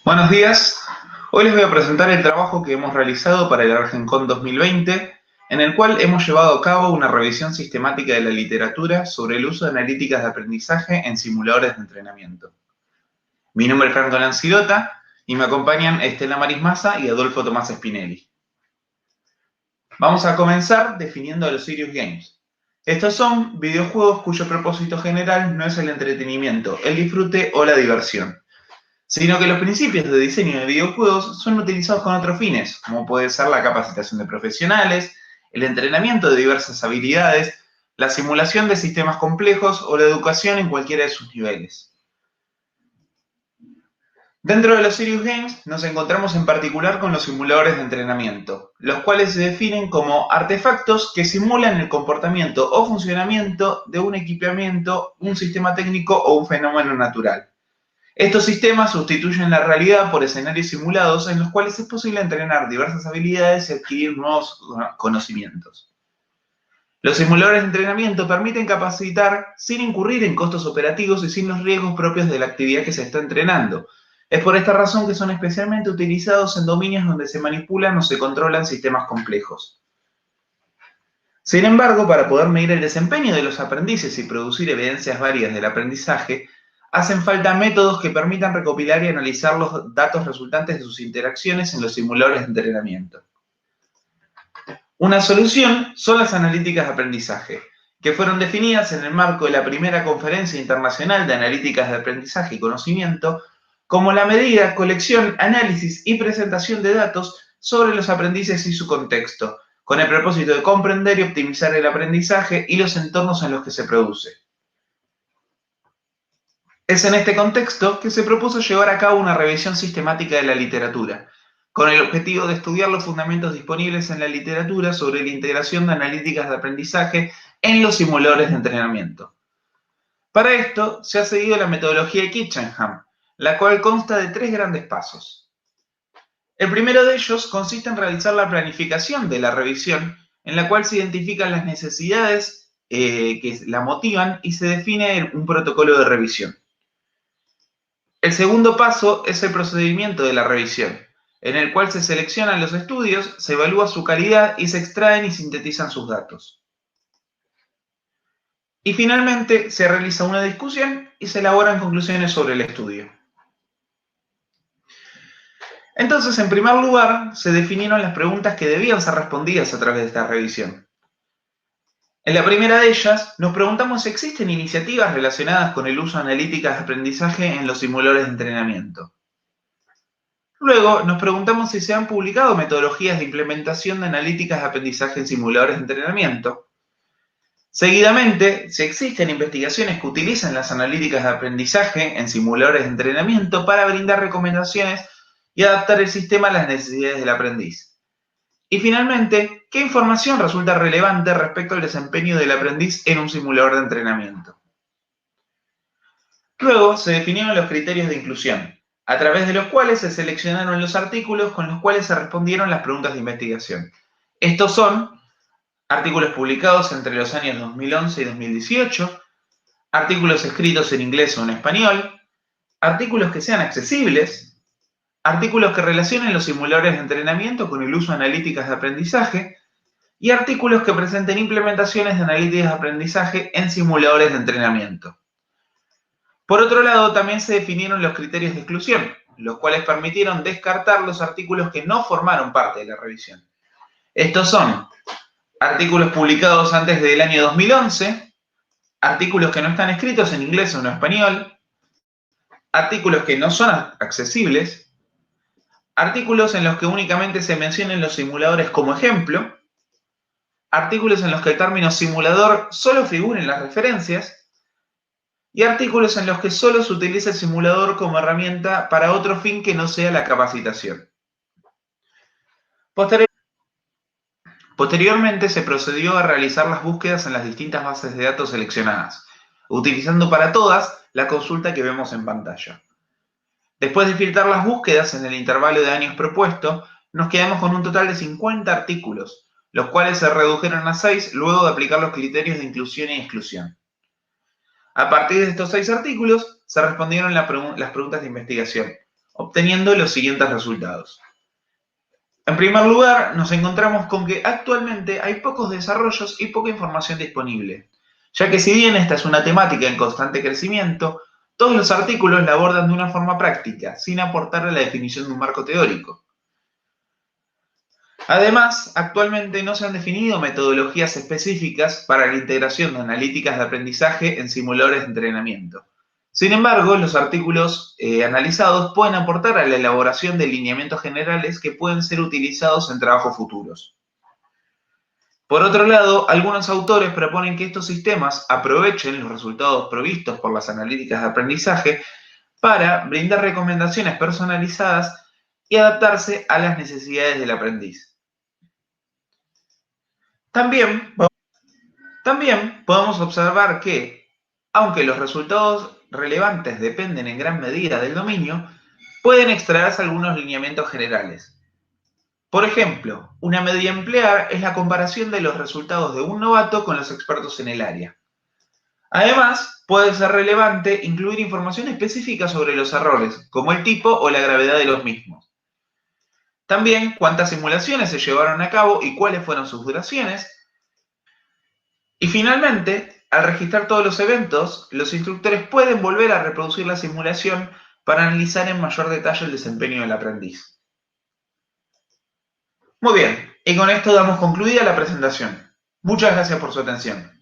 Buenos días. Hoy les voy a presentar el trabajo que hemos realizado para el ArgenCon 2020, en el cual hemos llevado a cabo una revisión sistemática de la literatura sobre el uso de analíticas de aprendizaje en simuladores de entrenamiento. Mi nombre es Fernando Lancilota y me acompañan Estela Maris Massa y Adolfo Tomás Spinelli. Vamos a comenzar definiendo a los Serious Games. Estos son videojuegos cuyo propósito general no es el entretenimiento, el disfrute o la diversión, sino que los principios de diseño de videojuegos son utilizados con otros fines, como puede ser la capacitación de profesionales, el entrenamiento de diversas habilidades, la simulación de sistemas complejos o la educación en cualquiera de sus niveles. Dentro de los Serious Games nos encontramos en particular con los simuladores de entrenamiento, los cuales se definen como artefactos que simulan el comportamiento o funcionamiento de un equipamiento, un sistema técnico o un fenómeno natural. Estos sistemas sustituyen la realidad por escenarios simulados en los cuales es posible entrenar diversas habilidades y adquirir nuevos conocimientos. Los simuladores de entrenamiento permiten capacitar sin incurrir en costos operativos y sin los riesgos propios de la actividad que se está entrenando. Es por esta razón que son especialmente utilizados en dominios donde se manipulan o se controlan sistemas complejos. Sin embargo, para poder medir el desempeño de los aprendices y producir evidencias varias del aprendizaje, hacen falta métodos que permitan recopilar y analizar los datos resultantes de sus interacciones en los simuladores de entrenamiento. Una solución son las analíticas de aprendizaje, que fueron definidas en el marco de la primera Conferencia Internacional de Analíticas de Aprendizaje y Conocimiento como la medida, colección, análisis y presentación de datos sobre los aprendices y su contexto, con el propósito de comprender y optimizar el aprendizaje y los entornos en los que se produce. Es en este contexto que se propuso llevar a cabo una revisión sistemática de la literatura, con el objetivo de estudiar los fundamentos disponibles en la literatura sobre la integración de analíticas de aprendizaje en los simuladores de entrenamiento. Para esto se ha seguido la metodología de Kitchenham, la cual consta de 3 grandes pasos. El primero de ellos consiste en realizar la planificación de la revisión, en la cual se identifican las necesidades que la motivan y se define un protocolo de revisión. El segundo paso es el procedimiento de la revisión, en el cual se seleccionan los estudios, se evalúa su calidad y se extraen y sintetizan sus datos. Y finalmente se realiza una discusión y se elaboran conclusiones sobre el estudio. Entonces, en primer lugar, se definieron las preguntas que debían ser respondidas a través de esta revisión. En la primera de ellas, nos preguntamos si existen iniciativas relacionadas con el uso de analíticas de aprendizaje en los simuladores de entrenamiento. Luego, nos preguntamos si se han publicado metodologías de implementación de analíticas de aprendizaje en simuladores de entrenamiento. Seguidamente, si existen investigaciones que utilizan las analíticas de aprendizaje en simuladores de entrenamiento para brindar recomendaciones y adaptar el sistema a las necesidades del aprendiz. Y finalmente, ¿qué información resulta relevante respecto al desempeño del aprendiz en un simulador de entrenamiento? Luego se definieron los criterios de inclusión, a través de los cuales se seleccionaron los artículos con los cuales se respondieron las preguntas de investigación. Estos son artículos publicados entre los años 2011 y 2018, artículos escritos en inglés o en español, artículos que sean accesibles, artículos que relacionen los simuladores de entrenamiento con el uso de analíticas de aprendizaje y artículos que presenten implementaciones de analíticas de aprendizaje en simuladores de entrenamiento. Por otro lado, también se definieron los criterios de exclusión, los cuales permitieron descartar los artículos que no formaron parte de la revisión. Estos son artículos publicados antes del año 2011, artículos que no están escritos en inglés o en español, artículos que no son accesibles, artículos en los que únicamente se mencionen los simuladores como ejemplo, artículos en los que el término simulador solo figura en las referencias, y artículos en los que solo se utiliza el simulador como herramienta para otro fin que no sea la capacitación. Posteriormente se procedió a realizar las búsquedas en las distintas bases de datos seleccionadas, utilizando para todas la consulta que vemos en pantalla. Después de filtrar las búsquedas en el intervalo de años propuesto, nos quedamos con un total de 50 artículos, los cuales se redujeron a 6 luego de aplicar los criterios de inclusión y exclusión. A partir de estos 6 artículos, se respondieron las preguntas de investigación, obteniendo los siguientes resultados. En primer lugar, nos encontramos con que actualmente hay pocos desarrollos y poca información disponible, ya que si bien esta es una temática en constante crecimiento, todos los artículos la abordan de una forma práctica, sin aportar a la definición de un marco teórico. Además, actualmente no se han definido metodologías específicas para la integración de analíticas de aprendizaje en simuladores de entrenamiento. Sin embargo, los artículos analizados pueden aportar a la elaboración de lineamientos generales que pueden ser utilizados en trabajos futuros. Por otro lado, algunos autores proponen que estos sistemas aprovechen los resultados provistos por las analíticas de aprendizaje para brindar recomendaciones personalizadas y adaptarse a las necesidades del aprendiz. También podemos observar que, aunque los resultados relevantes dependen en gran medida del dominio, pueden extraerse algunos lineamientos generales. Por ejemplo, una medida a emplear es la comparación de los resultados de un novato con los expertos en el área. Además, puede ser relevante incluir información específica sobre los errores, como el tipo o la gravedad de los mismos. También, cuántas simulaciones se llevaron a cabo y cuáles fueron sus duraciones. Y finalmente, al registrar todos los eventos, los instructores pueden volver a reproducir la simulación para analizar en mayor detalle el desempeño del aprendiz. Muy bien, y con esto damos concluida la presentación. Muchas gracias por su atención.